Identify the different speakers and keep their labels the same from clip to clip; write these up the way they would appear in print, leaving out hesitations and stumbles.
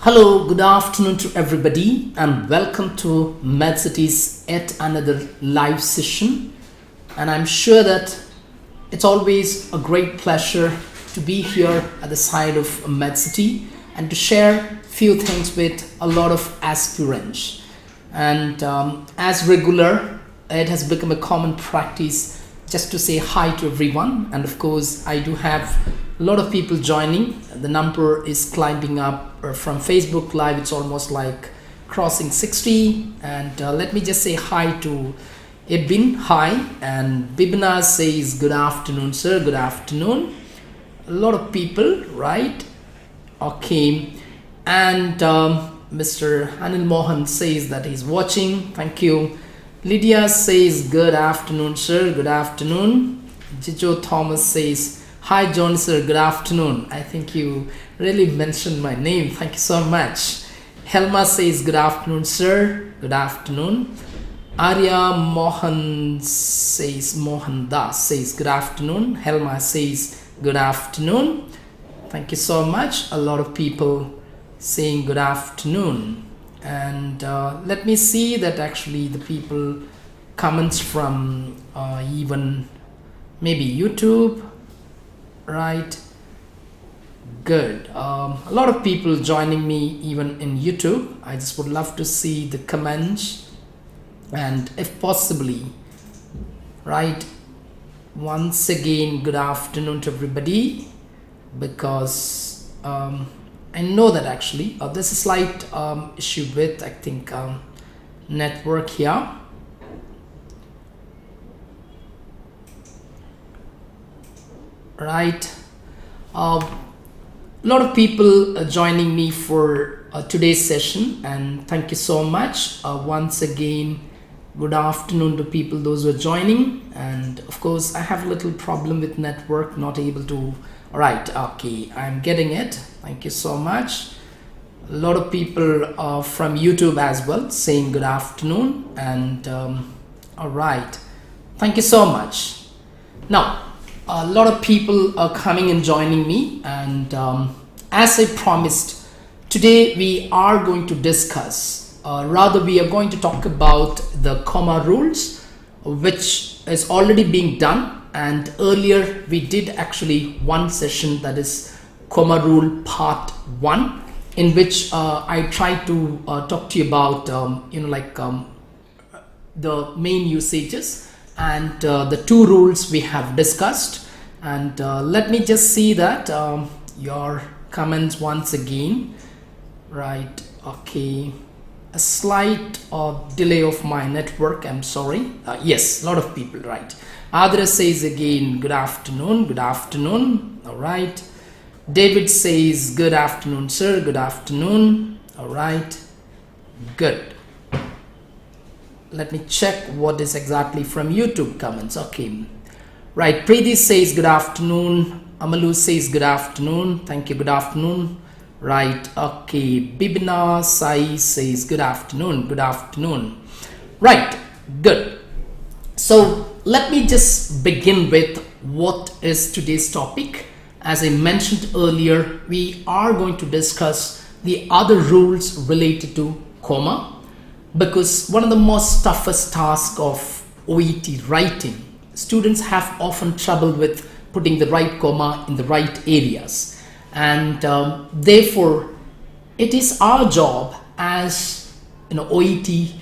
Speaker 1: Hello, good afternoon to everybody, and welcome to MedCity's yet another live session. And I'm sure that it's always a great pleasure to be here at the side of MedCity and to share few things with a lot of aspirants. And as regular, it has become a common practice just to say hi to everyone. And of course, I do have a lot of people joining. The number is climbing up from Facebook Live. It's almost like crossing 60. And let me just say hi to Edwin. Hi. And Bibina says, good afternoon, sir. Good afternoon. A lot of people, right? Okay. And Mr. Anil Mohan says that he's watching. Thank you. Lydia says, good afternoon, sir. Good afternoon. Jijo Thomas says, hi, John, sir. Good afternoon. I think you really mentioned my name. Thank you so much. Helma says, good afternoon, sir. Good afternoon. Arya Mohan Das says, good afternoon. Helma says, good afternoon. Thank you so much. A lot of people saying good afternoon. And let me see that actually the people comments from even maybe YouTube, right? Good. A lot of people joining me even in YouTube. I just would love to see the comments, and if possibly, right, once again, good afternoon to everybody, because I know that actually there's a slight issue with, I think, network here. Right. A lot of people joining me for today's session, and thank you so much. Once again, good afternoon to people, those who are joining. And of course, I have a little problem with network, not able to. All right, okay, I'm getting it. Thank you so much. A lot of people from YouTube as well saying good afternoon. And all right, thank you so much. Now, a lot of people are coming and joining me. And as I promised, today we are going to discuss, rather we are going to talk about the comma rules, which is already being done. And earlier we did actually one session, that is comma rule part 1, in which I tried to talk to you about the main usages and the 2 rules we have discussed. And let me just see that your comments once again, right? Okay, a slight delay of my network, I'm sorry. Yes, a lot of people, right? Adra says again, good afternoon, good afternoon. All right. David says, good afternoon, sir. Good afternoon. All right. Good. Let me check what is exactly from YouTube comments. Okay. Right. Preeti says, good afternoon. Amalu says, good afternoon. Thank you. Good afternoon. Right. Okay. Bibina Sai says, good afternoon. Good afternoon. Right. Good. So let me just begin with what is today's topic. As I mentioned earlier, we are going to discuss the other rules related to comma, because one of the most toughest tasks of OET writing, students have often trouble with putting the right comma in the right areas. And therefore, it is our job as OET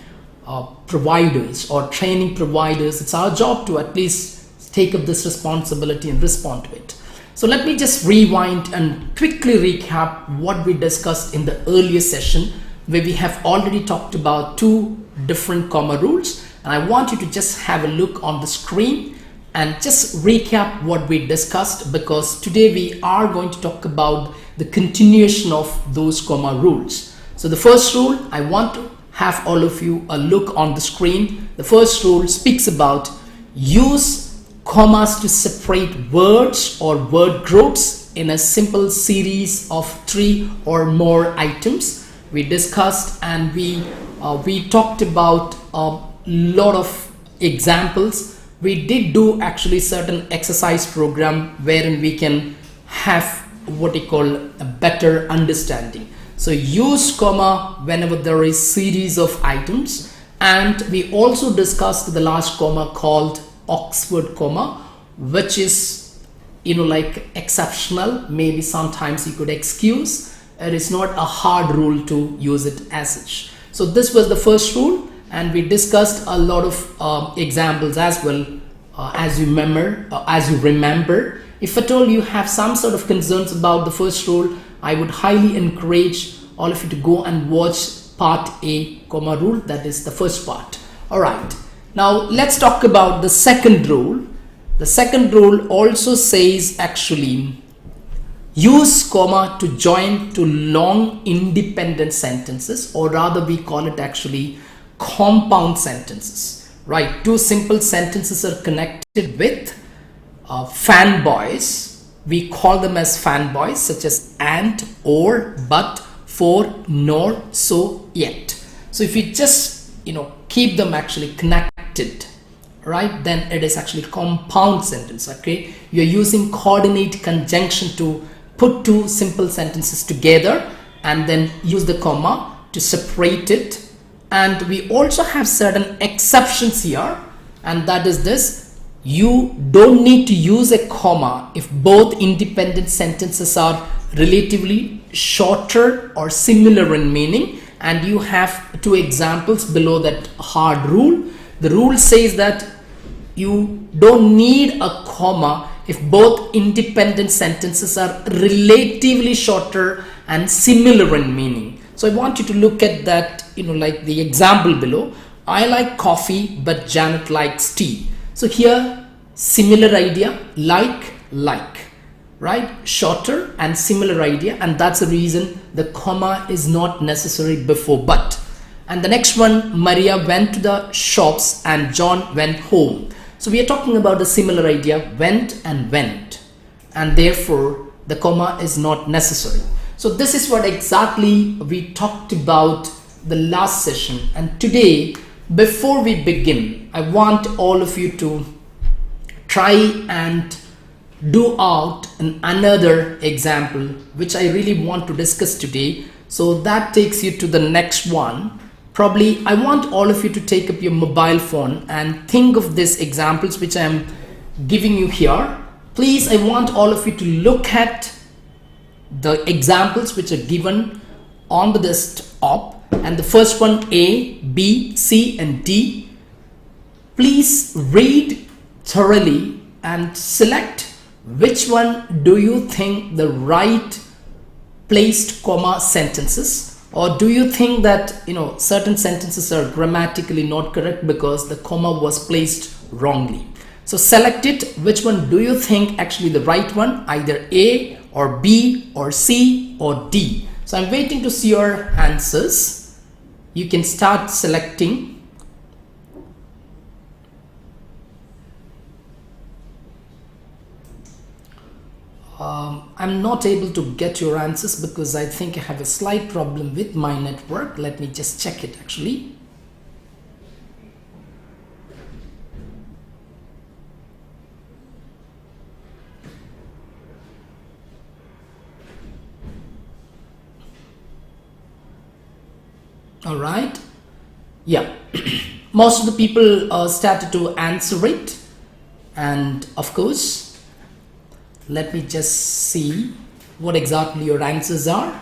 Speaker 1: providers or training providers, it's our job to at least take up this responsibility and respond to it. So let me just rewind and quickly recap what we discussed in the earlier session, where we have already talked about 2 different comma rules. And I want you to just have a look on the screen and just recap what we discussed, because today we are going to talk about the continuation of those comma rules. So the first rule, I want to have all of you a look on the screen. The first rule speaks about use commas to separate words or word groups in a simple series of 3 or more items. We discussed and we talked about a lot of examples. We did do actually certain exercise program wherein we can have what we call a better understanding. So use comma whenever there is series of items. And we also discussed the last comma called Oxford comma, which is, like exceptional. Maybe sometimes you could excuse. It is not a hard rule to use it as such. So this was the first rule, and we discussed a lot of examples as well. As you remember, if at all you have some sort of concerns about the first rule, I would highly encourage all of you to go and watch part A comma rule, that is the first part. All right, now let's talk about the second rule. The second rule also says actually use comma to join to long independent sentences, or rather we call it actually compound sentences. Right, two simple sentences are connected with fanboys. We call them as fanboys, such as and, or, but, for, nor, so, yet. So if you just keep them actually connected, right, then it is actually compound sentence. Okay, you're using coordinate conjunction to put two simple sentences together and then use the comma to separate it. And we also have certain exceptions here, and that is this: you don't need to use a comma if both independent sentences are relatively shorter or similar in meaning. And you have two examples below that hard rule. The rule says that you don't need a comma if both independent sentences are relatively shorter and similar in meaning. So I want you to look at that, like the example below. I like coffee, but Janet likes tea. So here, similar idea, like, right? Shorter and similar idea, and that's the reason the comma is not necessary before but. And the next one, Maria went to the shops and John went home. So we are talking about a similar idea, went and went, and therefore the comma is not necessary. So this is what exactly we talked about the last session. And today, before we begin, I want all of you to try and do out another example, which I really want to discuss today. So that takes you to the next one. Probably I want all of you to take up your mobile phone and think of these examples which I am giving you here. Please, I want all of you to look at the examples which are given on the desktop, and the first one, A, B, C and D. Please read thoroughly and select which one do you think the right placed comma sentences, or do you think that certain sentences are grammatically not correct because the comma was placed wrongly. So select it, which one do you think actually the right one, either A or B or C or D. So I'm waiting to see your answers. You can start selecting. I'm not able to get your answers because I think I have a slight problem with my network. Let me just check it actually. All right, yeah, most of the people started to answer it, and of course, let me just see what exactly your answers are.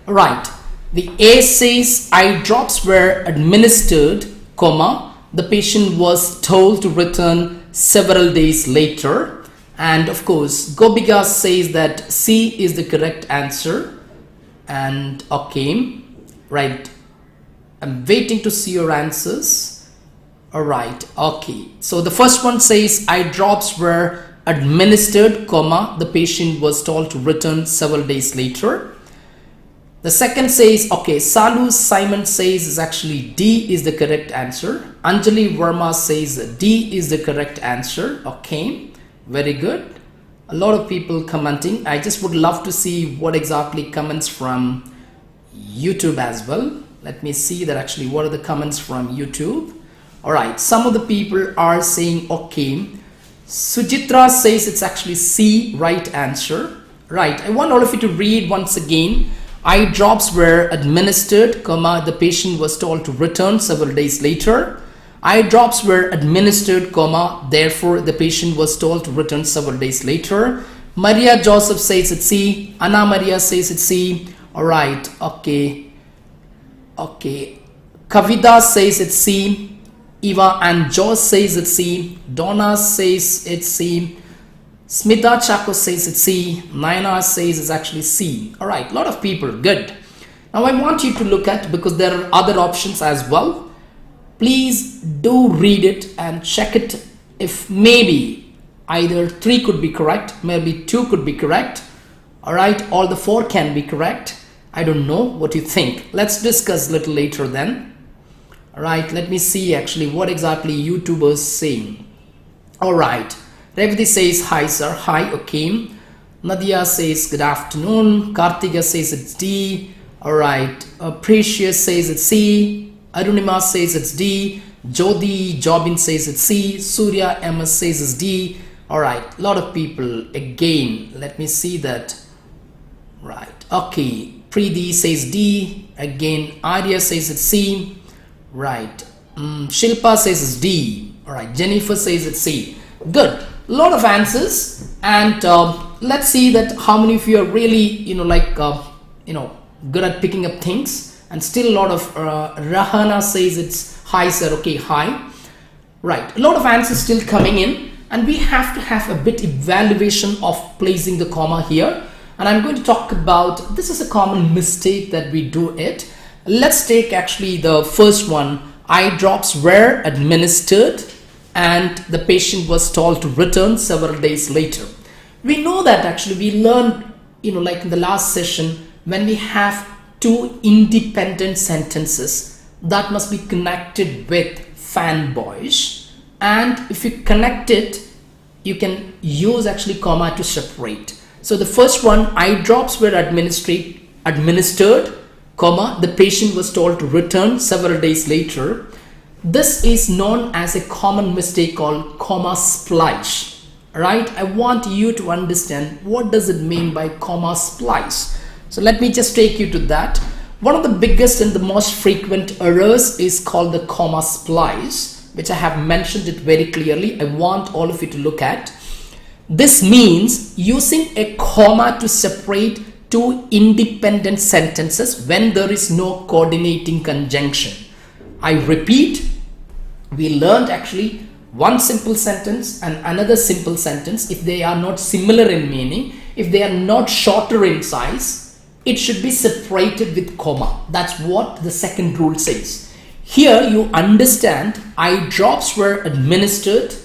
Speaker 1: All right, the A says eye drops were administered, comma, the patient was told to return several days later, and of course, Gobiga says that C is the correct answer. And okay, right, I'm waiting to see your answers. All right, okay, so the first one says eye drops were administered, comma, the patient was told to return several days later. The second says, okay, Salu Simon says is actually D is the correct answer. Anjali Verma says D is the correct answer. Okay, very good. A lot of people commenting. I just would love to see what exactly comments from YouTube as well. Let me see that actually what are the comments from YouTube. All right, some of the people are saying okay. Sujitra says it's actually C, right answer. Right, I want all of you to read once again. Eye drops were administered, comma, the patient was told to return several days later. Eye drops were administered, comma, therefore the patient was told to return several days later. Maria Joseph says it's C. Anna Maria says it's C. Alright, okay. Kavita says it's C. Eva and Josh says it's C. Donna says it's C. Smita Chako says it's C. Naina says it's actually C. Alright, a lot of people, good. Now I want you to look at, because there are other options as well. Please do read it and check it if maybe either 3 could be correct, maybe 2 could be correct. Alright, all the 4 can be correct. I don't know what you think. Let's discuss a little later then. Alright, let me see actually what exactly YouTube is saying. Alright, Revati says hi sir, hi, okay. Nadia says good afternoon. Kartika says it's D. Alright, Precious says it's C. Arunima says it's D. Jodi Jobin says it's C. Surya MS says it's D. Alright, a lot of people again. Let me see that. Right, okay. Preeti says D. Again, Arya says it's C. Right. Shilpa says it's D. Alright, Jennifer says it's C. Good. A lot of answers. And let's see that how many of you are really, good at picking up things. And still a lot of Rahana says it's hi sir. Okay, hi. Right. A lot of answers still coming in. And we have to have a bit evaluation of placing the comma here. And I'm going to talk about, this is a common mistake that we do it. Let's take actually the first one. Eye drops were administered and the patient was told to return several days later. We know that actually we learned, like in the last session, when we have 2 independent sentences that must be connected with fanboyish. And if you connect it, you can use actually comma to separate. So the first one, eye drops were administered, comma, the patient was told to return several days later. This is known as a common mistake called comma splice. Right? I want you to understand what does it mean by comma splice. So let me just take you to that. One of the biggest and the most frequent errors is called the comma splice, which I have mentioned it very clearly. I want all of you to look at. This means using a comma to separate 2 independent sentences when there is no coordinating conjunction. I repeat, we learned actually one simple sentence and another simple sentence. If they are not similar in meaning, if they are not shorter in size, it should be separated with comma. That's what the second rule says. Here you understand eye drops were administered.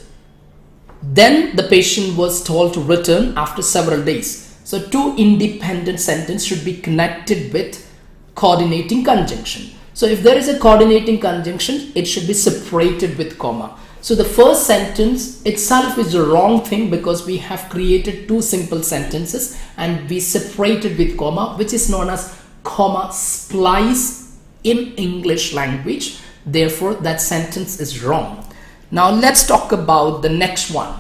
Speaker 1: Then the patient was told to return after several days. So 2 independent sentences should be connected with coordinating conjunction. So if there is a coordinating conjunction, it should be separated with comma. So the first sentence itself is the wrong thing because we have created 2 simple sentences and we separated with comma, which is known as comma splice in English language. Therefore, that sentence is wrong. Now let's talk about the next one.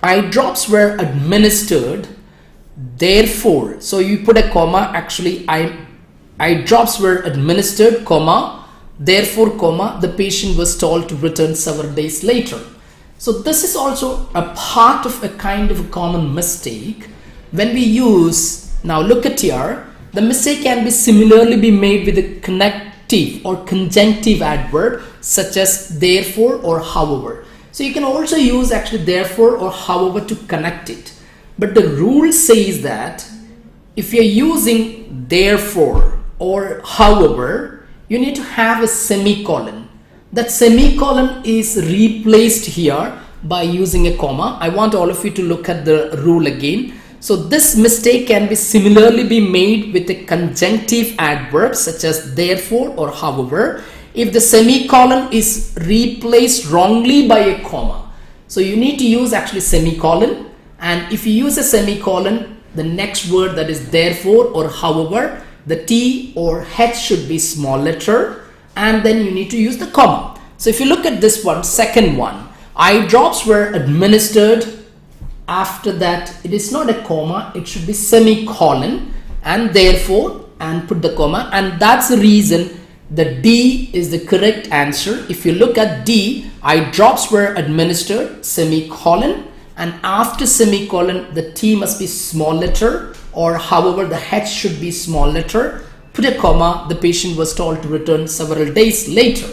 Speaker 1: Eye drops were administered, therefore, so you put a comma, actually eye drops were administered, comma, therefore, comma, the patient was told to return several days later. So this is also a part of a kind of a common mistake when we use, now look at here, the mistake can be similarly be made with a connective or conjunctive adverb such as therefore or however. So you can also use actually therefore or however to connect it. But the rule says that if you're using therefore or however, you need to have a semicolon. That semicolon is replaced here by using a comma. I want all of you to look at the rule again. So this mistake can be similarly be made with a conjunctive adverb such as therefore or however if the semicolon is replaced wrongly by a comma. So you need to use actually semicolon, and if you use a semicolon, the next word that is therefore or however, the T or H should be small letter, and then you need to use the comma. So if you look at this one, second one, eye drops were administered, after that it is not a comma, it should be semicolon, and therefore, and put the comma, and that's the reason the D is the correct answer. If you look at D, eye drops were administered, semicolon, and after semicolon the T must be small letter, or however the H should be small letter. Put a comma, the patient was told to return several days later.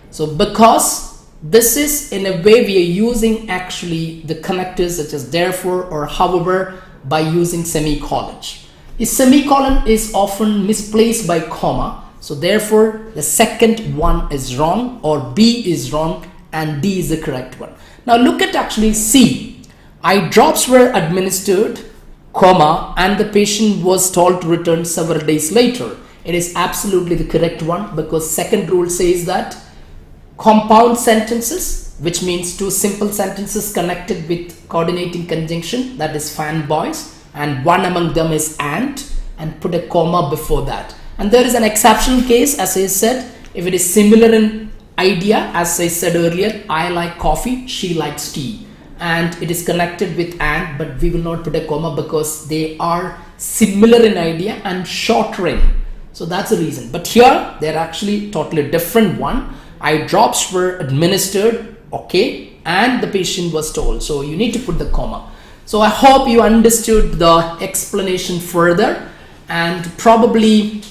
Speaker 1: So because this is in a way we are using actually the connectors such as therefore or however by using semicolon. A semicolon is often misplaced by comma, so therefore the second one is wrong, or B is wrong and D is the correct one. Now look at actually C. Eye drops were administered, comma, and the patient was told to return several days later. It is absolutely the correct one, because second rule says that compound sentences, which means two simple sentences connected with coordinating conjunction, that is fanboys, and one among them is and put a comma before that. And there is an exceptional case, as I said, if it is similar in idea, as I said earlier, I like coffee, she likes tea, and it is connected with and, but we will not put a comma because they are similar in idea and shorter in. So that's the reason. But here they're actually totally different one. Eye drops were administered, okay, and the patient was told. So you need to put the comma. So I hope you understood the explanation further, and probably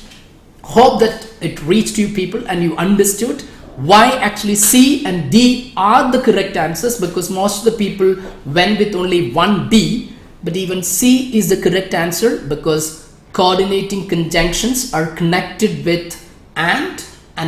Speaker 1: hope that it reached you people and you understood why actually C and D are the correct answers, because most of the people went with only one D, but even C is the correct answer because coordinating conjunctions are connected with and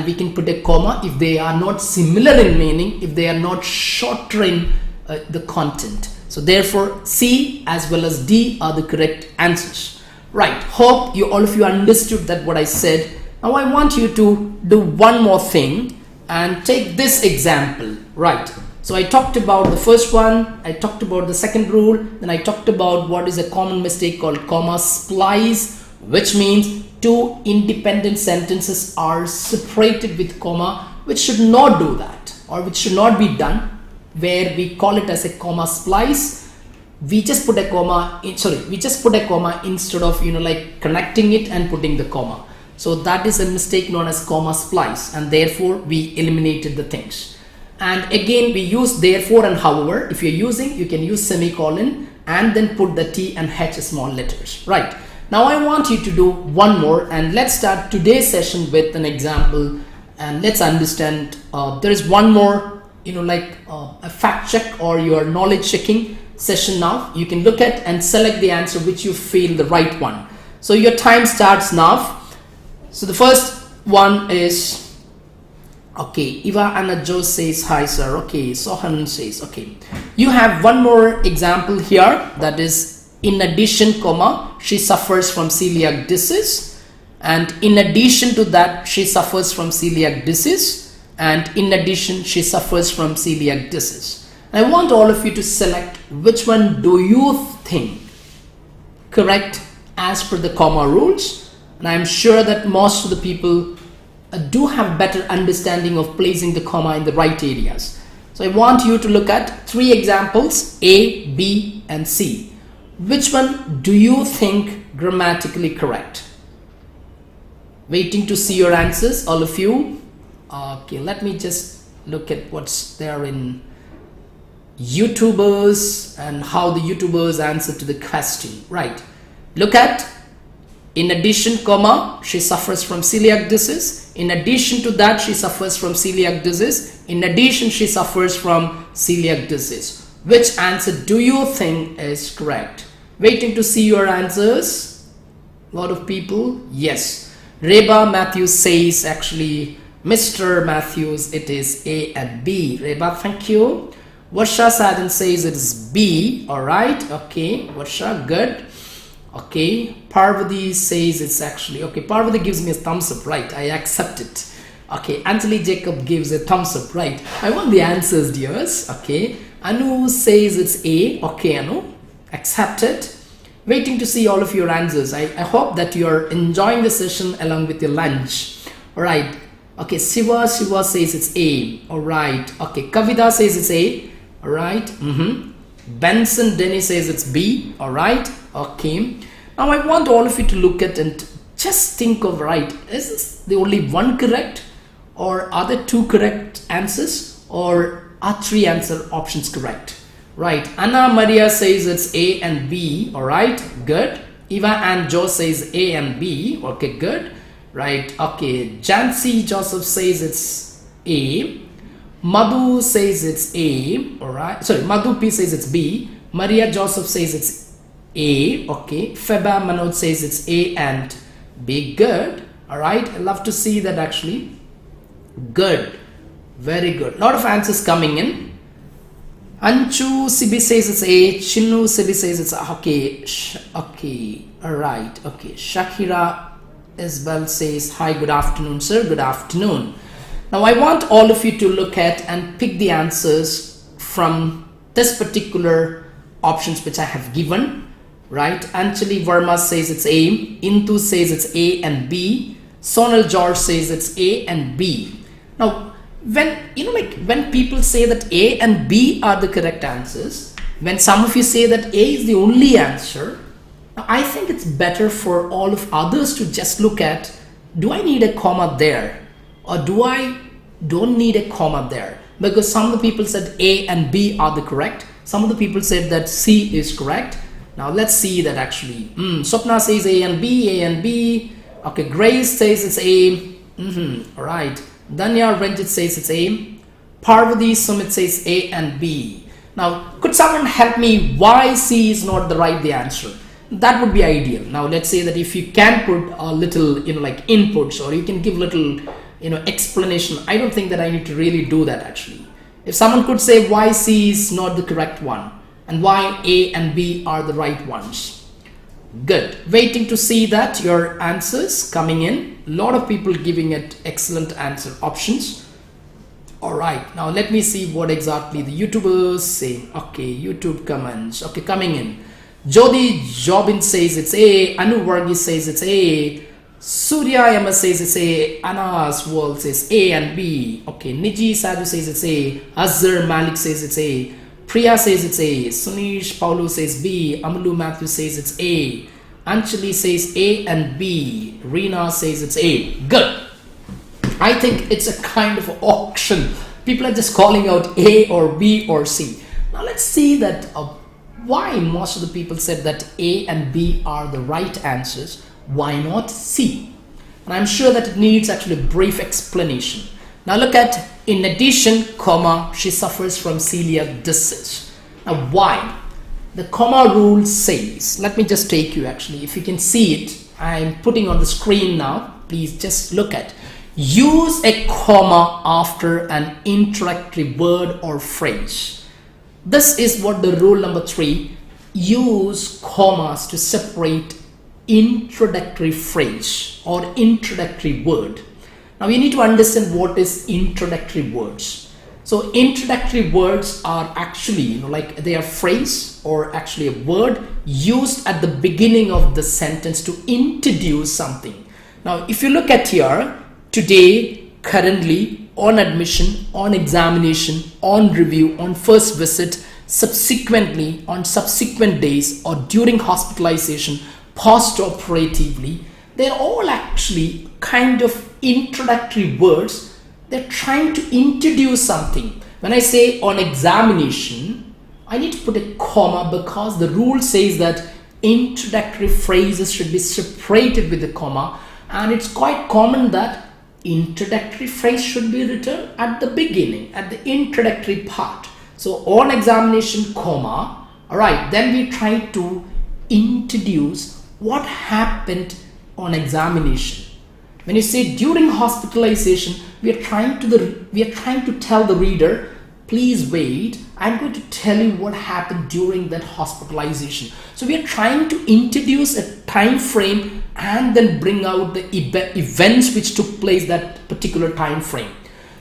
Speaker 1: we can put a comma if they are not similar in meaning, if they are not shorter in the content. So therefore C as well as D are the correct answers. Right, hope you all of you understood that what I said. Now I want you to do one more thing and take this example. Right, so I talked about the first one, I talked about the second rule, then I talked about what is a common mistake called comma splice, which means two independent sentences are separated with comma, which should not do that, or which should not be done, where we call it as a comma splice. We just put a comma instead of like connecting it and putting the comma. So that is a mistake known as comma splice, and therefore we eliminated the things. And again we use therefore and however. If you're using, you can use semicolon and then put the T and H small letters. Right, now I want you to do one more, and let's start today's session with an example, and let's understand there is one more a fact check or your knowledge checking session. Now you can look at and select the answer which you feel the right one. So your time starts now. So the first one is, okay, Eva Anna Joe says hi sir. Okay, Sohan says, okay, you have one more example here, that is in addition comma she suffers from celiac disease, and in addition to that she suffers from celiac disease, and in addition she suffers from celiac disease. I want all of you to select which one do you think correct as per the comma rules. And I'm sure that most of the people do have better understanding of placing the comma in the right areas. So I want you to look at three examples, A, B and C. Which one do you think grammatically correct? Waiting to see your answers, all of you. Okay, let me just look at what's there in YouTubers and how the YouTubers answer to the question. Right, look at in addition comma she suffers from celiac disease, in addition to that she suffers from celiac disease, in addition she suffers from celiac disease. Which answer do you think is correct? Waiting to see your answers. A lot of people, yes. Reba Matthews says, actually Mr. Matthews, it is A and B. Reba, thank you. Varsha Sadhan says it is B. All right, okay, Varsha, good. Okay, Parvati says it's actually, okay, Parvati gives me a thumbs up, right, I accept it. Okay, Anjali Jacob gives a thumbs up, right, I want the answers, dears. Okay, Anu says it's A. Okay, Anu, accept it. Waiting to see all of your answers. I hope that you're enjoying the session along with your lunch. All right, okay, Shiva says it's A. All right, okay, Kavita says it's A. All right, Benson Denny says it's B. All right. Okay. Now I want all of you to look at and just think of, right, is this the only one correct, or are there two correct answers, or are three answer options correct? Right. Anna Maria says it's A and B. All right. Good. Eva and Joe says A and B. Okay. Good. Right. Okay. Jancy Joseph says it's A. Madhu says it's A. All right. Sorry. Madhu P says it's B. Maria Joseph says it's A. Okay. Feba Manoj says it's A and B. Good. All right. I love to see that actually. Good. Very good. A lot of answers coming in. Anchu Sibi says it's A. Chinu Sibi says it's okay. Okay. All right. Okay. Shakira Isbel says hi. Good afternoon, sir. Good afternoon. Now I want all of you to look at and pick the answers from this particular options which I have given. Right, Anjali Verma says it's A. Intu says it's A and B. Sonal George says it's A and B. Now, when people say that A and B are the correct answers, when some of you say that A is the only answer, now I think it's better for all of others to just look at, do I need a comma there, or do I don't need a comma there? Because some of the people said A and B are the correct. Some of the people said that C is correct. Now let's see that actually. Swapna says A and B, A and B. Okay, Grace says it's A. All right. Danya Ranjit says it's A. Parvati Sumit says A and B. Now, could someone help me why C is not the answer? That would be ideal. Now, let's say that if you can put a little, like inputs, or you can give little, explanation. I don't think that I need to really do that actually. If someone could say why C is not the correct one, and why A and B are the right ones. Good. Waiting to see that your answers coming in. A lot of people giving it excellent answer options. All right. Now let me see what exactly the YouTubers say. Okay. YouTube comments. Okay. Coming in. Jodi Jobin says it's A. Anu Varghese says it's A. Surya Yama says it's A. Anas World says A and B. Okay. Niji Sadhu says it's A. Azhar Malik says it's A. Priya says it's A. Sunish Paulo says B. Amalu Matthew says it's A. Anjali says A and B. Reena says it's A. Good. I think it's a kind of auction. People are just calling out A or B or C. Now let's see that why most of the people said that A and B are the right answers. Why not C? And I'm sure that it needs actually a brief explanation. Now look at, in addition, comma, she suffers from celiac disease. Now why? The comma rule says, let me just take you actually, if you can see it, I'm putting on the screen now, please just look at. Use a comma after an introductory word or phrase. This is what the rule number 3, use commas to separate introductory phrase or introductory word. Now we need to understand what is introductory words. So introductory words are actually, like they are phrase or actually a word used at the beginning of the sentence to introduce something. Now if you look at here, today, currently, on admission, on examination, on review, on first visit, subsequently, on subsequent days, or during hospitalization, post-operatively, they're all actually kind of introductory words. They're trying to introduce something. When I say on examination, I need to put a comma because the rule says that introductory phrases should be separated with a comma, and it's quite common that introductory phrase should be written at the beginning, at the introductory part. So on examination, comma, all right, then we try to introduce what happened on examination. When you say during hospitalization, we are trying to tell the reader, please wait, I'm going to tell you what happened during that hospitalization. So we are trying to introduce a time frame and then bring out the events which took place that particular time frame.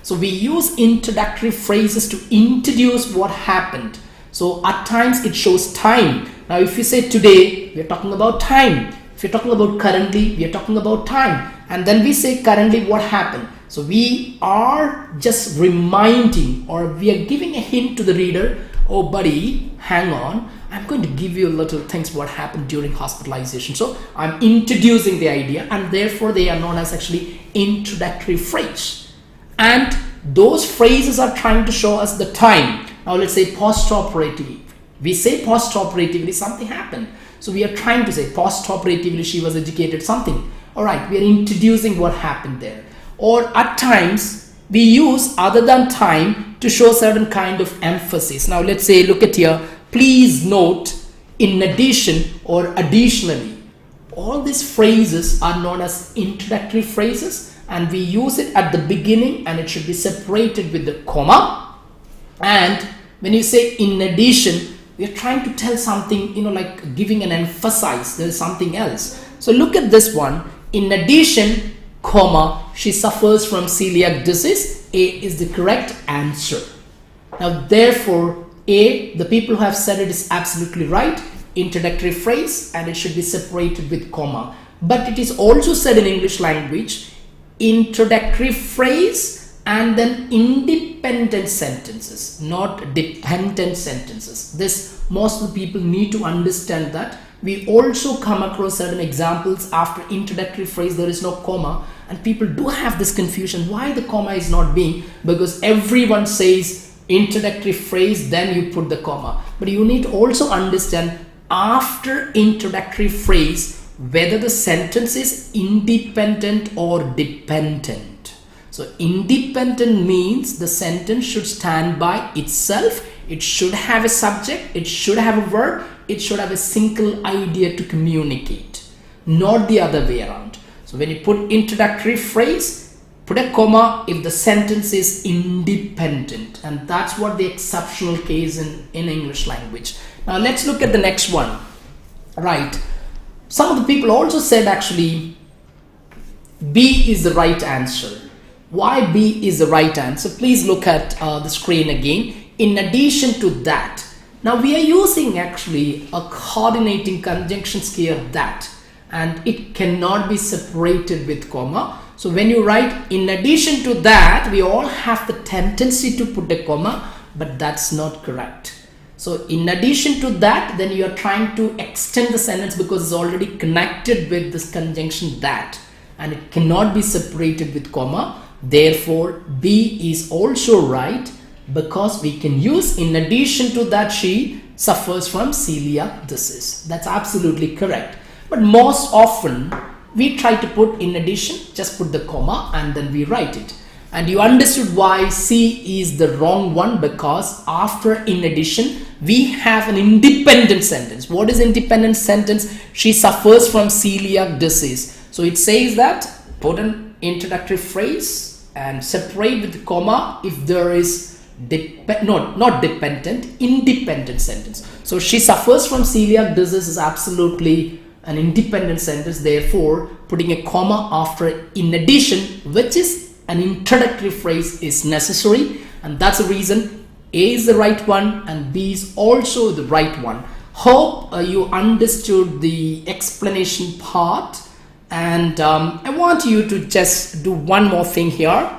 Speaker 1: So we use introductory phrases to introduce what happened. So at times it shows time. Now if you say today, we are talking about time. If you're talking about currently, we are talking about time. And then we say currently what happened. So we are just reminding, or we are giving a hint to the reader, oh buddy, hang on, I'm going to give you little things what happened during hospitalization. So I'm introducing the idea, and therefore they are known as actually introductory phrase. And those phrases are trying to show us the time. Now let's say post-operatively. We say post-operatively something happened. So we are trying to say post-operatively she was educated something. Alright, we are introducing what happened there. Or at times we use other than time to show certain kind of emphasis. Now let's say, look at here, please note, in addition or additionally. All these phrases are known as introductory phrases, and we use it at the beginning and it should be separated with the comma. And when you say in addition, we are trying to tell something, like giving an emphasis, there is something else. So look at this one, in addition, comma, she suffers from celiac disease. A is the correct answer. Now therefore, A, the people who have said it is absolutely right, introductory phrase, and it should be separated with comma. But it is also said in English language, introductory phrase and then independent sentences, not dependent sentences. This, most of the people need to understand that. We also come across certain examples after introductory phrase there is no comma, and people do have this confusion why the comma is not being, because everyone says introductory phrase then you put the comma. But you need to also understand after introductory phrase whether the sentence is independent or dependent. So independent means the sentence should stand by itself. It should have a subject, it should have a verb, it should have a single idea to communicate, not the other way around. So when you put introductory phrase, put a comma if the sentence is independent, and that's what the exceptional case in English language. Now let's look at the next one. Right, some of the people also said actually B is the right answer. Why B is the right answer? Please look at the screen again. In addition to that, now we are using actually a coordinating conjunctions here that, and it cannot be separated with comma. So when you write in addition to that, we all have the tendency to put a comma, but that's not correct. So in addition to that, then you are trying to extend the sentence because it's already connected with this conjunction that, and it cannot be separated with comma. Therefore, B is also right, because we can use in addition to that she suffers from celiac disease. That's absolutely correct. But most often we try to put in addition, just put the comma and then we write it. And you understood why C is the wrong one, because after in addition we have an independent sentence. What is independent sentence? She suffers from celiac disease. So it says that put an introductory phrase and separate with the comma if there is not dependent, independent sentence. So she suffers from celiac disease is absolutely an independent sentence. Therefore, putting a comma after in addition, which is an introductory phrase, is necessary, and that's the reason A is the right one and B is also the right one. Hope you understood the explanation part, and I want you to just do one more thing here,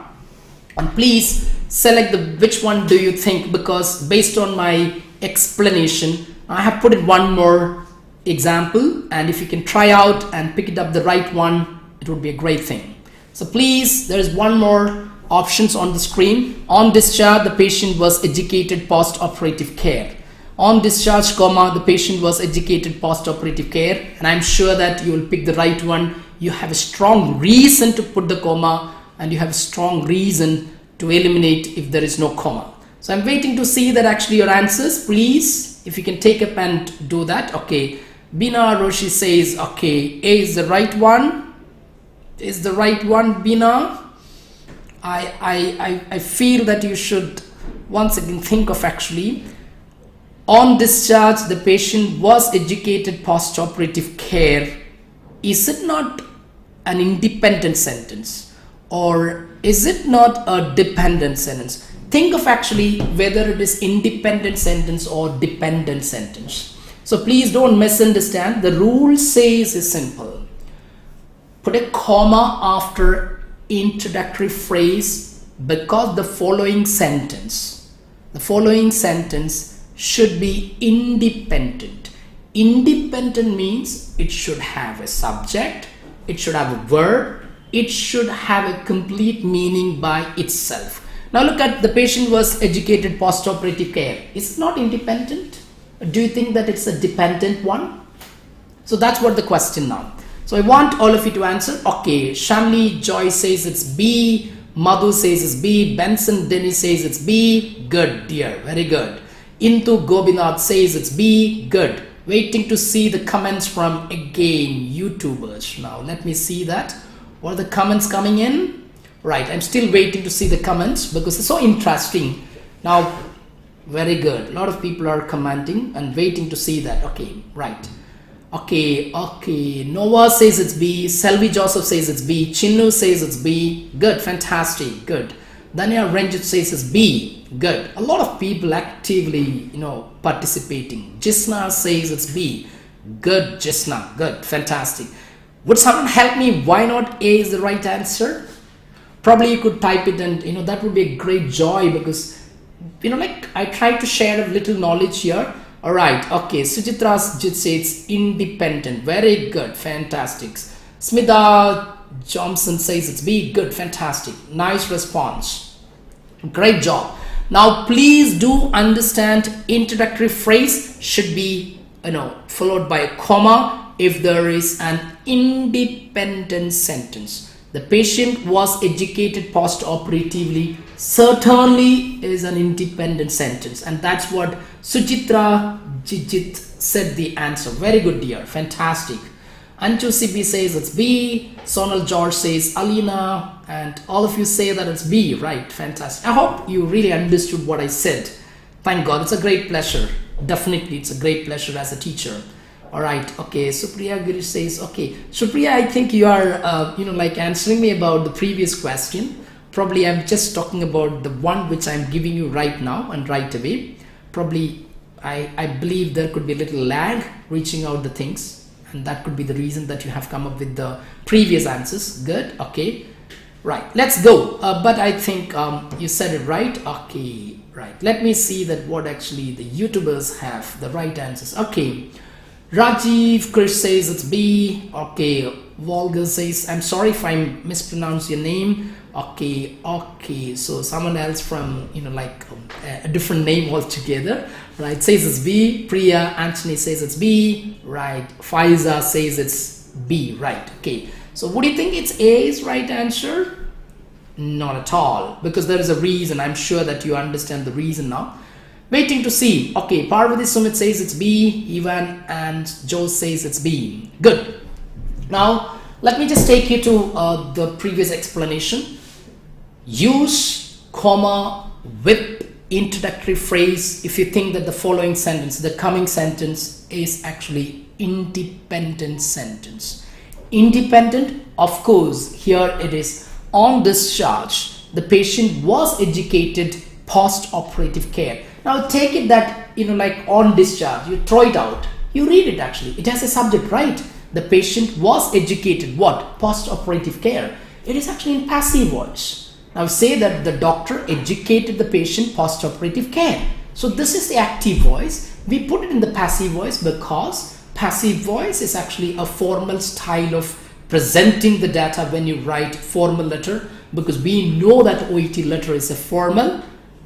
Speaker 1: and please select which one do you think, because based on my explanation I have put in one more example, and if you can try out and pick it up the right one, it would be a great thing. So please, there is one more options on the screen. On discharge, the patient was educated post-operative care. On discharge, comma, the patient was educated post-operative care, and I'm sure that you will pick the right one. You have a strong reason to put the comma, and you have a strong reason to eliminate if there is no comma. So I'm waiting to see that actually your answers. Please, if you can take up and do that. Okay, Bina Roshi says okay, A is the right one. Is the right one, Bina? I feel that you should once again think of actually on discharge the patient was educated post-operative care. Is it not an independent sentence, or is it not a dependent sentence? Think of actually whether it is independent sentence or dependent sentence. So please don't misunderstand. The rule says is simple. Put a comma after introductory phrase because the following sentence should be independent. Independent means it should have a subject, it should have a verb, it should have a complete meaning by itself. Now look at the patient was educated post-operative care. Is it not independent? Do you think that it's a dependent one? So that's what the question now. So I want all of you to answer. Okay, Shamli Joy says it's B. Madhu says it's B. Benson Denny says it's B. Good, dear. Very good. Intu Gobinath says it's B. Good. Waiting to see the comments from again YouTubers. Now let me see that. What are the comments coming in? Right, I'm still waiting to see the comments because it's so interesting. Now, very good. A lot of people are commenting and waiting to see that. Okay, right. Okay. Nova says it's B. Selvi Joseph says it's B. Chinnu says it's B. Good, fantastic, good. Danya Ranjit says it's B. Good. A lot of people actively, participating. Jisna says it's B. Good, Jisna. Good, fantastic. Would someone help me? Why not A is the right answer? Probably you could type it, and that would be a great joy because I tried to share a little knowledge here. All right, okay. Sujitra Jit says independent. Very good, fantastic. Smita Johnson says it's B. Good, fantastic. Nice response. Great job. Now please do understand introductory phrase should be followed by a comma if there is an independent sentence. The patient was educated post-operatively certainly is an independent sentence, and that's what Sujitra Jijit said the answer. Very good, dear. Fantastic. Anju CB says it's B. Sonal George says Alina, and all of you say that it's B. Right, fantastic. I hope you really understood what I said. Thank God. It's a great pleasure. Definitely, it's a great pleasure as a teacher. All right, okay. Supriya Girish says, okay. Supriya, I think you are, answering me about the previous question. Probably I'm just talking about the one which I'm giving you right now and right away. Probably I believe there could be a little lag reaching out the things, and that could be the reason that you have come up with the previous answers. Good, okay. Right, let's go. But I think you said it right. Okay, right. Let me see that what actually the YouTubers have the right answers. Okay. Rajiv Krish says it's B. Okay. Volga says, I'm sorry if I mispronounce your name. Okay. So someone else from, a different name altogether, right? Says it's B. Priya Anthony says it's B. Right. Faiza says it's B. Right. Okay. So what do you think it's A is right answer? Not at all, because there is a reason. I'm sure that you understand the reason now. Waiting to see. Okay, Parvati Sumit says it's B. Ivan and Joe says it's B. Good. Now, let me just take you to the previous explanation. Use comma with introductory phrase if you think that the following sentence, the coming sentence, is actually independent sentence. Independent, of course, here it is on discharge. The patient was educated post-operative care. Now take it that, on discharge, you throw it out. You read it actually. It has a subject, right? The patient was educated, what? Post-operative care. It is actually in passive voice. Now say that the doctor educated the patient post-operative care. So this is the active voice. We put it in the passive voice because passive voice is actually a formal style of presenting the data when you write formal letter, because we know that OET letter is a formal,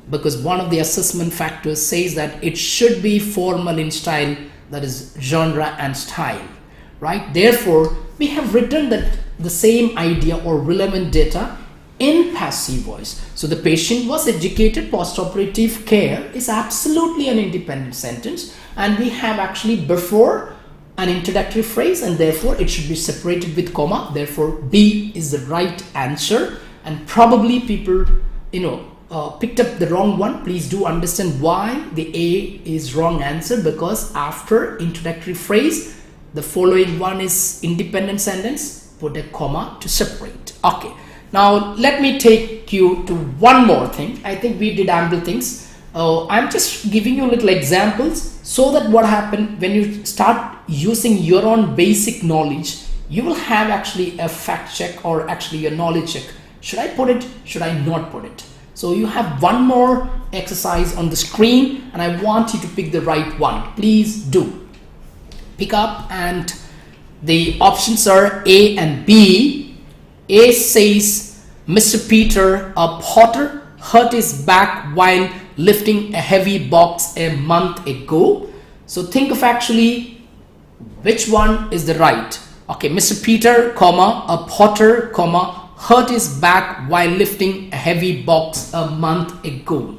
Speaker 1: because one of the assessment factors says that it should be formal in style, that is genre and style, right? Therefore, we have written that the same idea or relevant data in passive voice. So the patient was educated post-operative care is absolutely an independent sentence, and we have actually before an introductory phrase, and therefore it should be separated with comma. Therefore B is the right answer, and probably people picked up the wrong one. Please do understand why the A is wrong answer, because after introductory phrase the following one is independent sentence, put a comma to separate. Okay, now let me take you to one more thing. I think we did ample things. I'm just giving you little examples so that what happened when you start using your own basic knowledge, you will have actually a fact check or actually a knowledge check. Should I put it? Should I not put it? So you have one more exercise on the screen and I want you to pick the right one. Please do pick up, and the options are A and B. A says, Mr. Peter, a potter, hurt his back while lifting a heavy box a month ago. So think of actually which one is the right. Okay, Mr. Peter, comma, a potter, comma, hurt his back while lifting a heavy box a month ago.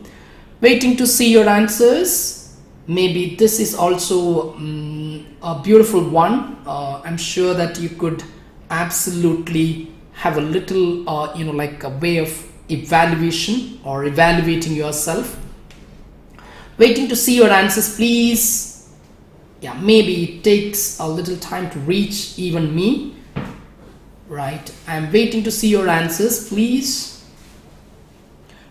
Speaker 1: Waiting to see your answers. Maybe this is also a beautiful one. I'm sure that you could absolutely have a little, like a way of evaluation or evaluating yourself. Waiting to see your answers, please. Yeah, maybe it takes a little time to reach even me. Right, I'm waiting to see your answers, please.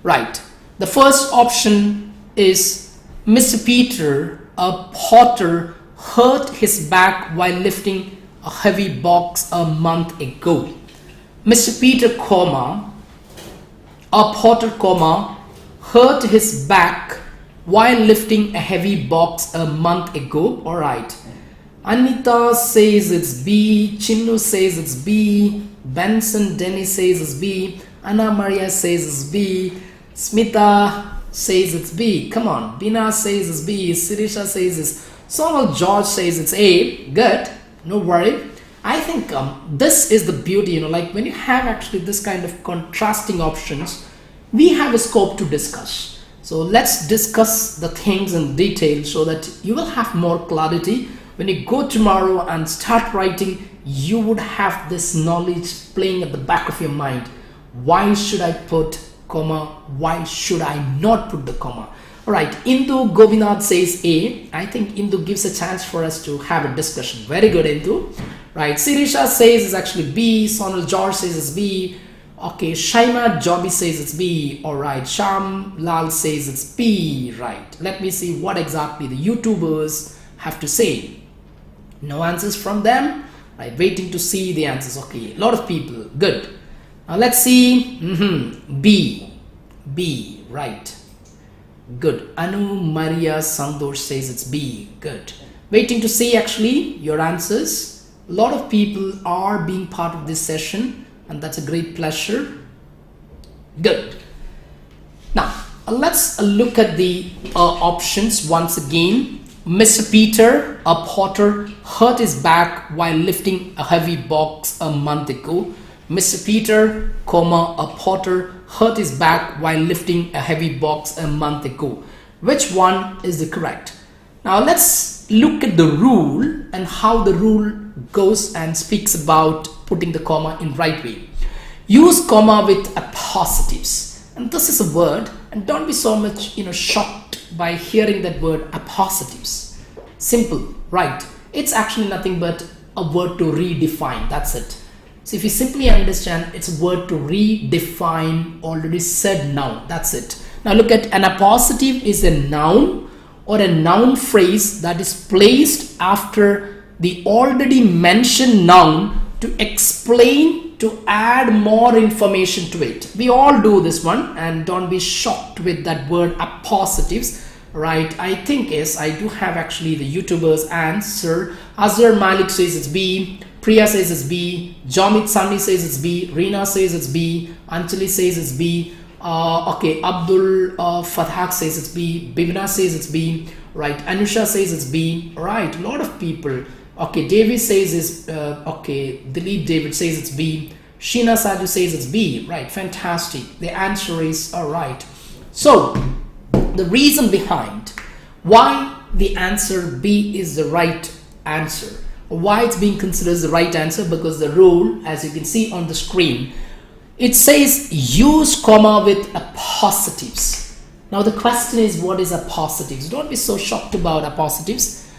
Speaker 1: Right, the first option is Mr. Peter, a potter, hurt his back while lifting a heavy box a month ago. Mr. Peter, comma, a potter, comma, hurt his back while lifting a heavy box a month ago. All right. Anita says it's B. Chinnu says it's B. Benson Denny says it's B. Anna Maria says it's B. Smita says it's B. Come on. Bina says it's B. Sirisha says it's. Sonal George says it's A. Good. No worry. I think this is the beauty, like when you have actually this kind of contrasting options, we have a scope to discuss. So let's discuss the things in detail so that you will have more clarity. When you go tomorrow and start writing, you would have this knowledge playing at the back of your mind. Why should I put comma? Why should I not put the comma? All right, Indu Govinath says A. I think Indu gives a chance for us to have a discussion. Very good, Indu. Right, Sirisha says it's actually B. Sonal George says it's B. Okay, Shaima Joby says it's B. All right, Sham Lal says it's B. Right, let me see what exactly the YouTubers have to say. No answers from them. Right, waiting to see the answers. Okay, a lot of people. Good. Now let's see. B. B. Right. Good. Anu Maria Sandosh says it's B. Good. Waiting to see actually your answers. A lot of people are being part of this session, and that's a great pleasure. Good. Now let's look at the options once again. Mr. Peter, a potter, hurt his back while lifting a heavy box a month ago. Mr. Peter, comma, a potter, hurt his back while lifting a heavy box a month ago. Which one is the correct? Now let's look at the rule and how the rule goes and speaks about putting the comma in right way. Use comma with appositives. And this is a word, and don't be so much shocked by hearing that word appositives. Simple, right? It's actually nothing but a word to redefine. That's it. So if you simply understand, it's a word to redefine already said noun. That's it. Now look at an appositive is a noun or a noun phrase that is placed after the already mentioned noun to explain, to add more information to it. We all do this one, and don't be shocked with that word appositives. Right, I think yes, I do have actually the YouTubers answer. Azhar Malik says it's B. Priya says it's B. Jamit Sami says it's B. Reena says it's B. Anjali says it's B. Okay, Abdul Fathak says it's B. Bibna says it's B. Right, Anusha says it's B. Right, a lot of people. Okay, David says it's okay. Dilip David says it's B. Sheena Sadu says it's B. Right, fantastic. The answer is all right. So the reason behind why the answer B is the right answer, why it's being considered as the right answer, because the rule, as you can see on the screen, it says use comma with appositives. Now the question is, what is appositives? Don't be so shocked about appositives.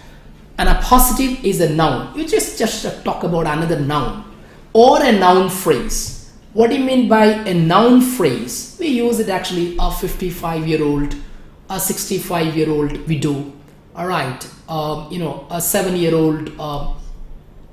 Speaker 1: An appositive is a noun. You just talk about another noun or a noun phrase. What do you mean by a noun phrase? We use it actually a 55-year-old, a 65-year-old widow, all right, a 7-year-old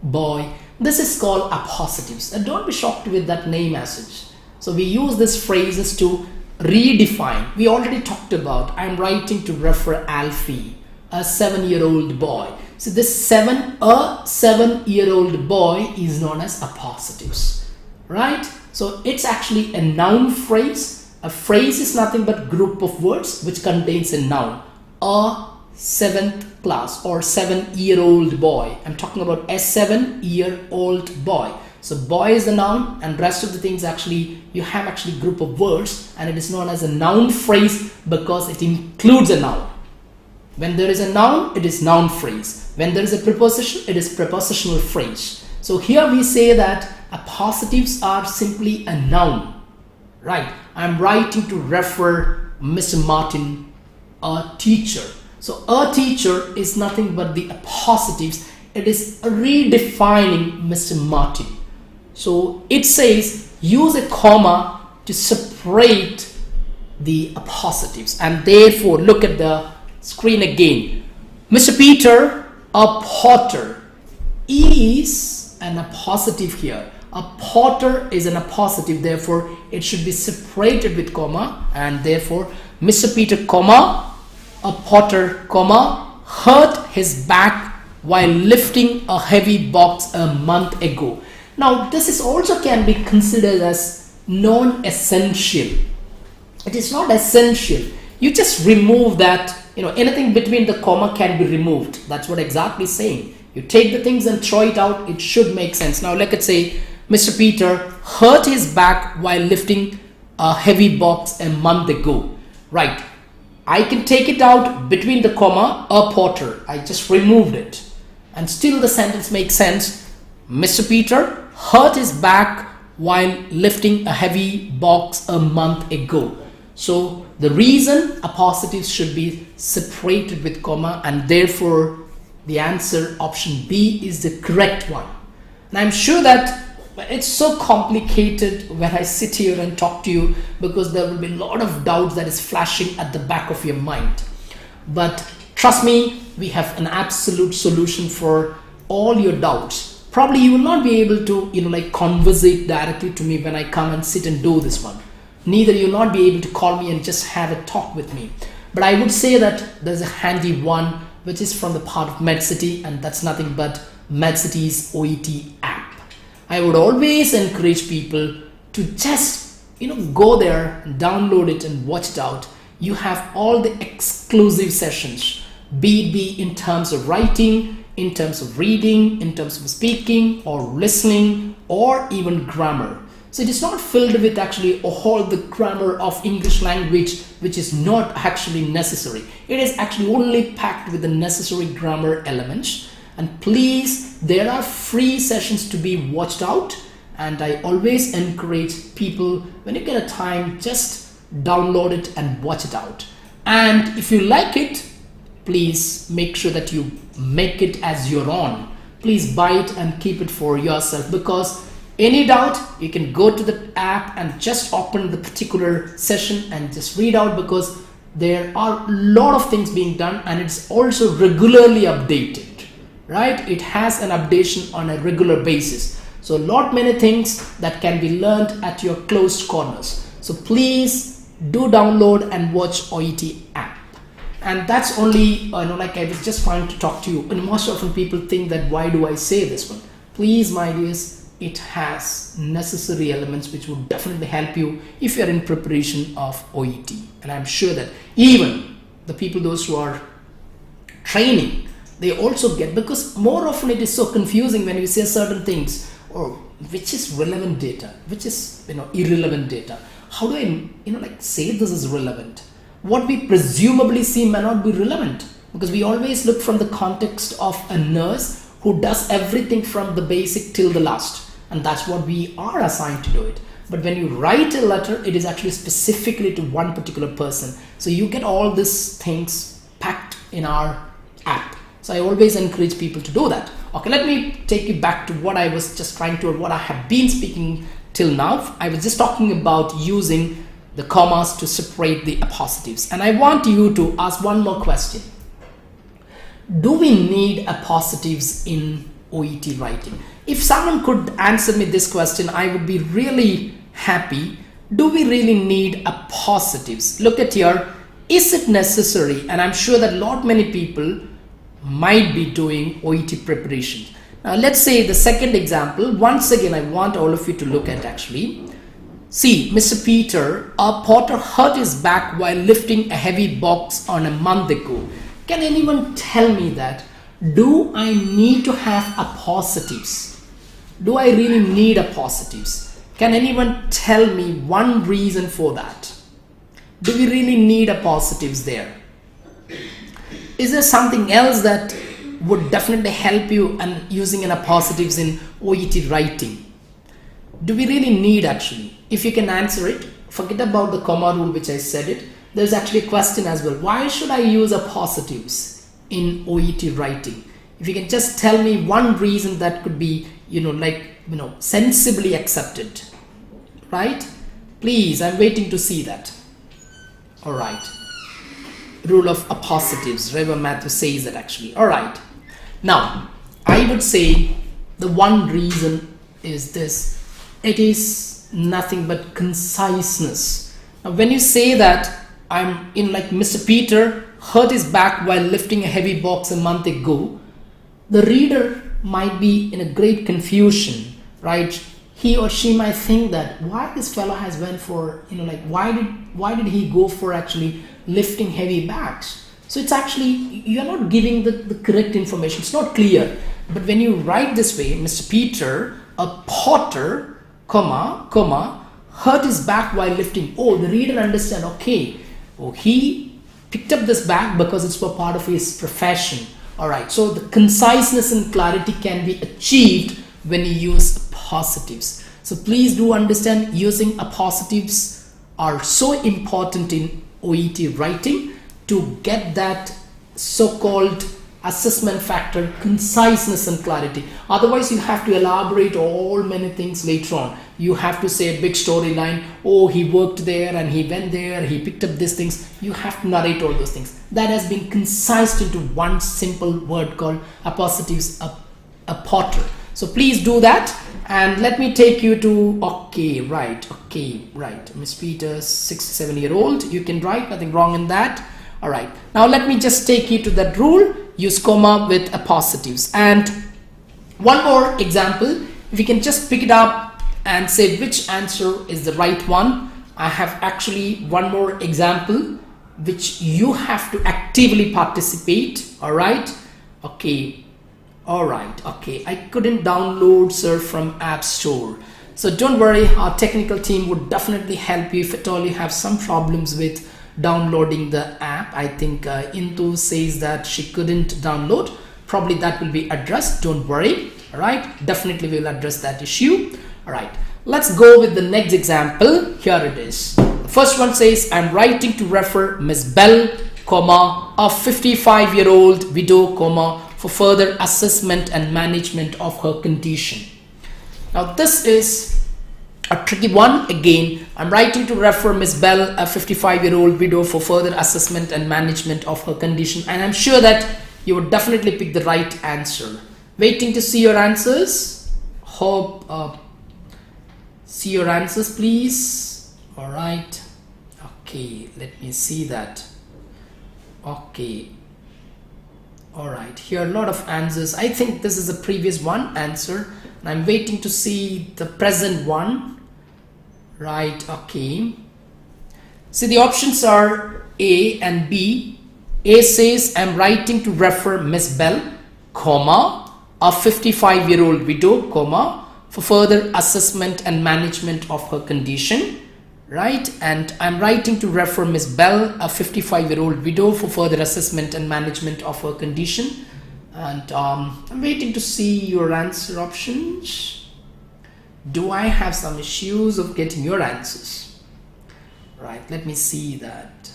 Speaker 1: boy. This is called appositives. And don't be shocked with that name as such. So we use these phrases to redefine. We already talked about, I'm writing to refer Alfie, a 7-year-old boy. So this 7-year-old boy is known as appositives, right? So it's actually a noun phrase. A phrase is nothing but group of words which contains a noun. A 7th class or 7-year-old boy. I'm talking about a 7-year-old boy. So boy is the noun, and rest of the things actually you have actually group of words, and it is known as a noun phrase because it includes a noun. When there is a noun, it is noun phrase. When there is a preposition, it is prepositional phrase. So here we say that appositives are simply a noun, right? I'm writing to refer Mr. Martin, a teacher. So a teacher is nothing but the appositives. It is redefining Mr. Martin. So it says use a comma to separate the appositives, and therefore look at the screen again. Mr. Peter, a potter, is an appositive here. A potter is an appositive, therefore it should be separated with comma, and therefore Mr. Peter, comma, a potter, comma, hurt his back while lifting a heavy box a month ago. Now this is also can be considered as non-essential. It is not essential. You just remove that, anything between the comma can be removed. That's what exactly saying. You take the things and throw it out, it should make sense. Now let's say Mr. Peter hurt his back while lifting a heavy box a month ago. Right. I can take it out between the comma, a potter. I just removed it. And still the sentence makes sense. Mr. Peter hurt his back while lifting a heavy box a month ago. So the reason appositives should be separated with comma, and therefore the answer option B is the correct one. And I'm sure that it's so complicated when I sit here and talk to you, because there will be a lot of doubts that is flashing at the back of your mind. But trust me, we have an absolute solution for all your doubts. Probably you will not be able to, conversate directly to me when I come and sit and do this one. Neither you will not be able to call me and just have a talk with me. But I would say that there's a handy one which is from the part of MedCity, and that's nothing but MedCity's OET app. I would always encourage people to just, go there, download it and watch it out. You have all the exclusive sessions, be it be in terms of writing, in terms of reading, in terms of speaking or listening, or even grammar. So it is not filled with actually all the grammar of English language, which is not actually necessary. It is actually only packed with the necessary grammar elements. And please, there are free sessions to be watched out. And I always encourage people, when you get a time, just download it and watch it out. And if you like it, please make sure that you make it as your own. Please buy it and keep it for yourself, because any doubt, you can go to the app and just open the particular session and just read out, because there are a lot of things being done, and it's also regularly updated, right? It has an updation on a regular basis. So lot many things that can be learned at your closed corners. So please do download and watch OET app. And that's only, I was just trying to talk to you. And most often people think that, why do I say this one? Please, my dears, it has necessary elements which would definitely help you if you're in preparation of OET. And I'm sure that even the people, those who are training, they also get, because more often it is so confusing when you say certain things, or which is relevant data, which is irrelevant data. How do I say this is relevant? What we presumably see may not be relevant, because we always look from the context of a nurse who does everything from the basic till the last. And that's what we are assigned to do it. But when you write a letter, it is actually specifically to one particular person. So you get all these things packed in our app. So I always encourage people to do that. Okay, let me take you back to what I was just trying to, what I have been speaking till now. I was just talking about using the commas to separate the appositives. And I want you to ask one more question. Do we need appositives in OET writing? If someone could answer me this question, I would be really happy, do we really need appositives? Look at here, is it necessary? And I'm sure that many people might be doing OET preparations. Now let's say the second example. Once again, I want all of you to look at actually. See, Mr. Peter, a porter hurt his back while lifting a heavy box on a month ago. Can anyone tell me that? Do I need to have appositives? Do I really need appositives? Can anyone tell me one reason for that? Do we really need appositives there? Is there something else that would definitely help you and using an appositives in OET writing? Do we really need actually? If you can answer it, forget about the comma rule which I said it. There's actually a question as well. Why should I use appositives in OET writing? If you can just tell me one reason that could be, sensibly accepted, right? Please, I'm waiting to see that. All right. Rule of appositives. Reva Matthew says that actually. All right. Now, I would say the one reason is this. It is nothing but conciseness. Now, when you say that I'm in like Mr. Peter hurt his back while lifting a heavy box a month ago, the reader might be in a great confusion, right? He or she might think that why this fellow has went for, why did he go for actually lifting heavy bags? So it's actually, you're not giving the correct information. It's not clear. But when you write this way, Mr. Peter, a porter, comma, hurt his back while lifting. Oh, the reader understand, okay. Oh, he picked up this bag because it's for part of his profession. All right, so the conciseness and clarity can be achieved when you use appositives. So please do understand using appositives are so important in OET writing to get that so-called assessment factor, conciseness and clarity. Otherwise, you have to elaborate all many things later on. You have to say a big storyline. Oh, he worked there and he went there, he picked up these things. You have to narrate all those things. That has been concised into one simple word called appositives, a porter. So please do that. And let me take you to, okay, right. Miss Peters, 6-7-year-old. You can write, nothing wrong in that. All right. Now let me just take you to that rule. Use comma with appositives. And one more example. If you can just pick it up and say which answer is the right one. I have actually one more example which you have to actively participate. All right. Okay. All right. Okay. I couldn't download, sir, from App Store. So don't worry. Our technical team would definitely help you if at all you have some problems with downloading the app. I think Intu says that she couldn't download. Probably that will be addressed. Don't worry. All right. Definitely we'll address that issue. All right. Let's go with the next example. Here it is. The first one says, I'm writing to refer Miss Bell, comma, a 55-year-old widow, comma, for further assessment and management of her condition. Now this is a tricky one. Again, I'm writing to refer Miss Bell, a 55-year-old widow, for further assessment and management of her condition. And I'm sure that you would definitely pick the right answer. Waiting to see your answers. Hope, see your answers, please. All right. Okay, let me see that. Okay. All right, here a lot of answers. I think this is the previous one answer. And I'm waiting to see the present one. Right, okay. See, the options are A and B. A says, I'm writing to refer Miss Bell, comma, a 55-year-old widow, comma, for further assessment and management of her condition. Right, and I'm writing to refer Miss Bell, a 55-year-old widow, for further assessment and management of her condition. And I'm waiting to see your answer options. Do I have some issues of getting your answers? Right, let me see that.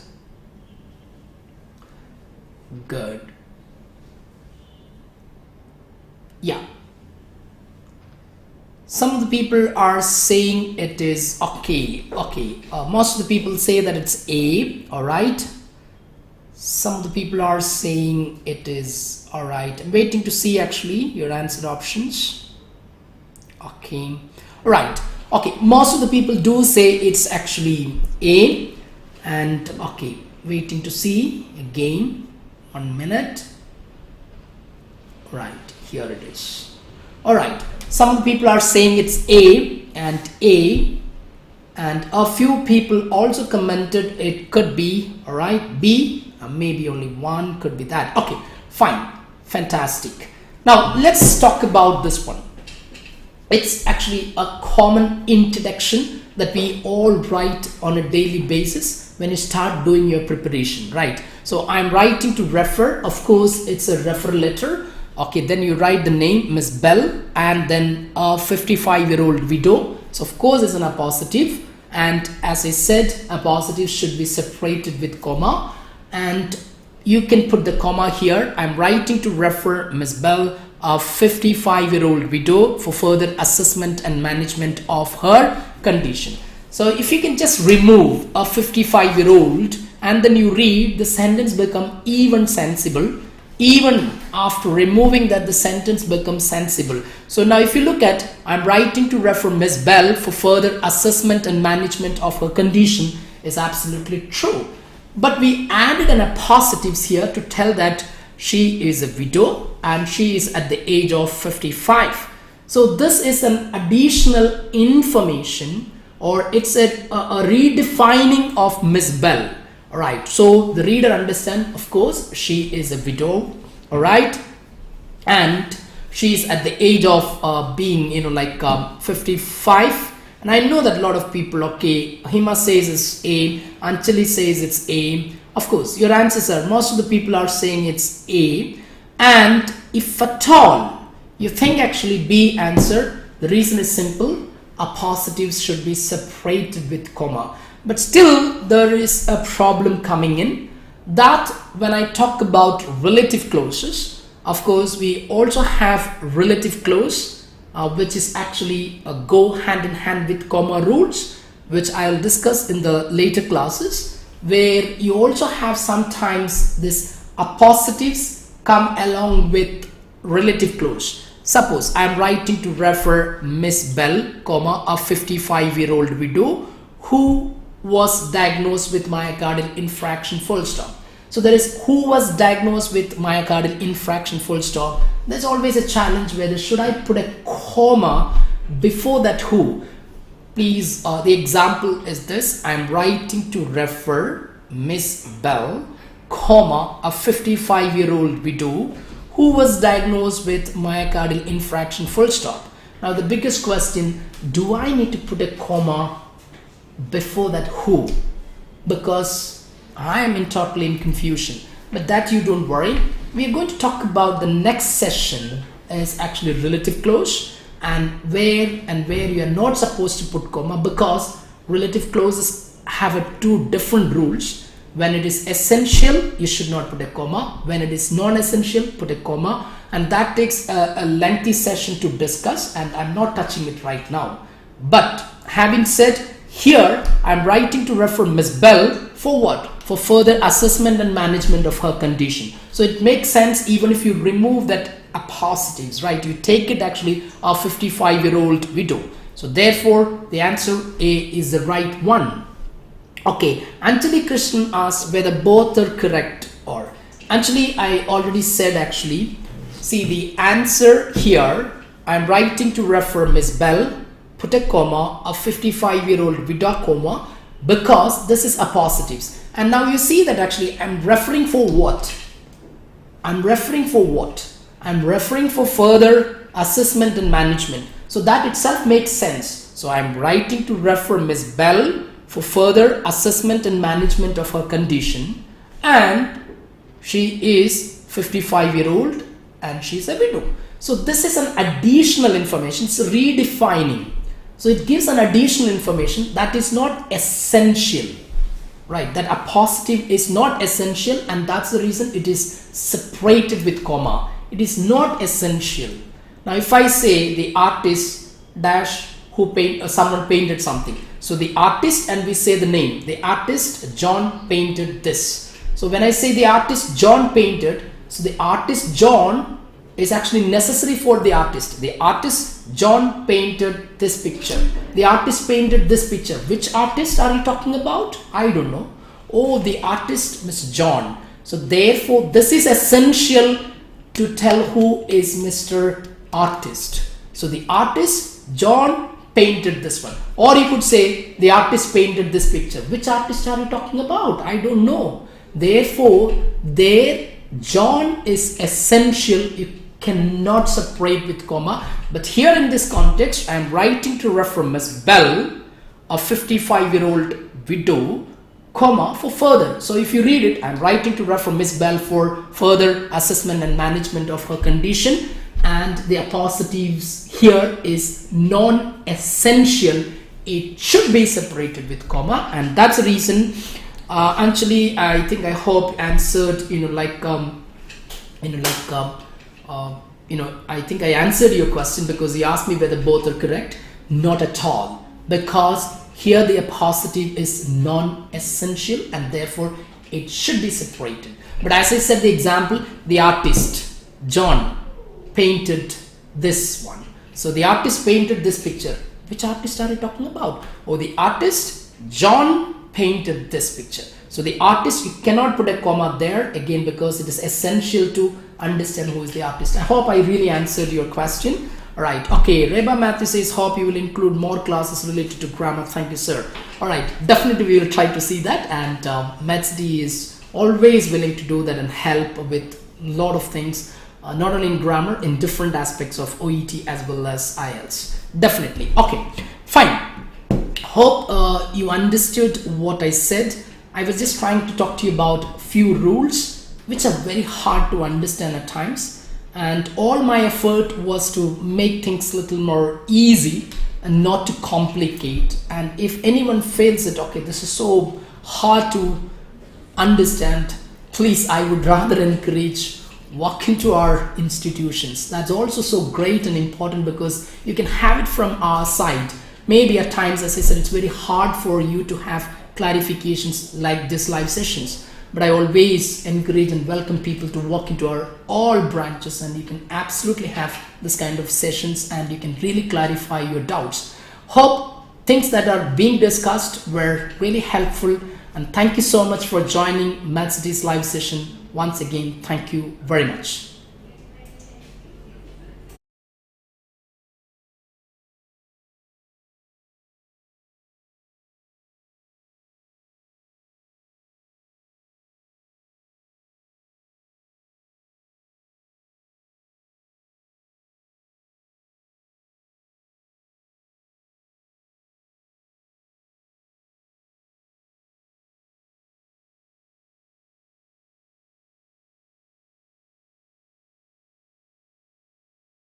Speaker 1: Good. Yeah. Some of the people are saying it is okay. Most of the people say that it's A. All right. Some of the people are saying it is all right. I'm waiting to see actually your answer options. Okay. All right. Okay, most of the people do say it's actually A. And okay, waiting to see again. 1 minute. Right, here it is. All right, some of the people are saying it's A and A. And a few people also commented it could be, all right, B. Maybe only one could be that. Okay, fine, fantastic. Now let's talk about this one. It's actually a common introduction that we all write on a daily basis when you start doing your preparation, right? So I'm writing to refer. Of course, it's a refer letter. Okay, then you write the name Miss Bell and then a 55-year-old widow. So of course it's an appositive, and as I said, appositive should be separated with comma, and you can put the comma here. I'm writing to refer Miss Bell, a 55-year-old widow, for further assessment and management of her condition. So if you can just remove a 55-year-old and then you read, the sentence become even sensible. Even after removing that, the sentence becomes sensible. So now if you look at, I'm writing to refer Miss Bell for further assessment and management of her condition, is absolutely true. But we added an appositives here to tell that she is a widow and she is at the age of 55. So this is an additional information, or it's a redefining of Miss Bell. All right, so the reader understand, of course, she is a widow, all right, and she is at the age of being, 55. And I know that a lot of people, okay, Hima says it's A, Anjali says it's A. Of course, your answers are, most of the people are saying it's A. And if at all you think actually B answer, the reason is simple. Appositives should be separated with comma. But still there is a problem coming in, that when I talk about relative clauses, of course we also have relative clause which is actually go hand in hand with comma rules, which I'll discuss in the later classes, where you also have sometimes this appositives come along with relative clause. Suppose I'm writing to refer Miss Bell, comma, a 55-year-old widow who was diagnosed with myocardial infarction, full stop. So there is who was diagnosed with myocardial infarction, full stop. There's always a challenge whether should I put a comma before that who. Please, the example is this. I'm writing to refer Miss Bell, comma, a 55-year-old widow who was diagnosed with myocardial infarction, full stop. Now the biggest question, do I need to put a comma before that who? Because I am totally in confusion. But that you don't worry. We are going to talk about the next session is actually relative clause, and where you are not supposed to put comma, because relative clauses have two different rules. When it is essential, you should not put a comma. When it is non-essential, put a comma. And that takes a lengthy session to discuss, and I'm not touching it right now. But having said, here I'm writing to refer Miss Bell for what? For further assessment and management of her condition. So it makes sense even if you remove that appositives, right? You take it actually a 55-year-old widow. So therefore the answer A is the right one. Okay, Anjali Krishnan asked whether both are correct or. Anjali, I already said actually. See the answer here, I'm writing to refer Miss Bell, put a comma, a 55-year-old widow, comma, because this is appositives. And now you see that actually I'm referring for what? I'm referring for what? I'm referring for further assessment and management. So that itself makes sense. So I'm writing to refer Miss Bell for further assessment and management of her condition, and she is 55-year-old and she's a widow. So this is an additional information. It's redefining. So it gives an additional information that is not essential, right? That appositive is not essential, and that's the reason it is separated with comma. It is not essential. Now if I say the artist dash who someone painted something. So the artist, and we say the name. The artist John painted this. So when I say the artist John painted, so the artist John is actually necessary for the artist. The artist John painted this picture. The artist painted this picture. Which artist are you talking about? I don't know. Oh, the artist, Mr. John. So therefore, this is essential to tell who is Mr. Artist. So the artist, John, painted this one. Or you could say, the artist painted this picture. Which artist are you talking about? I don't know. Therefore, there, John is essential. You cannot separate with comma. But here in this context, I am writing to refer Miss Bell, a 55-year-old widow, comma, for further. So if you read it, I am writing to refer Miss Bell for further assessment and management of her condition. And the apostatives here is non-essential. It should be separated with comma, and that's the reason. Actually, I hope answered. I think I answered your question because you asked me whether both are correct. Not at all, because here the appositive is non-essential and therefore it should be separated. But as I said, the example, the artist John painted this one. So the artist painted this picture. Which artist are you talking about? Oh, the artist John painted this picture. So the artist, you cannot put a comma there again because it is essential to understand who is the artist. I hope I really answered your question. Alright, okay, Reba Matthew says, hope you will include more classes related to grammar. Thank you, sir. Alright, definitely we will try to see that, and MathsD is always willing to do that and help with a lot of things, not only in grammar, in different aspects of OET as well as IELTS. Definitely. Okay, fine. Hope you understood what I said. I was just trying to talk to you about few rules which are very hard to understand at times. And all my effort was to make things a little more easy and not to complicate. And if anyone feels it, okay, this is so hard to understand, please, I would rather encourage walk into our institutions. That's also so great and important because you can have it from our side. Maybe at times, as I said, it's very hard for you to have clarifications like this live sessions. But I always encourage and welcome people to walk into our all branches, and you can absolutely have this kind of sessions and you can really clarify your doubts. Hope things that are being discussed were really helpful, and thank you so much for joining MathsD's live session. Once again, thank you very much.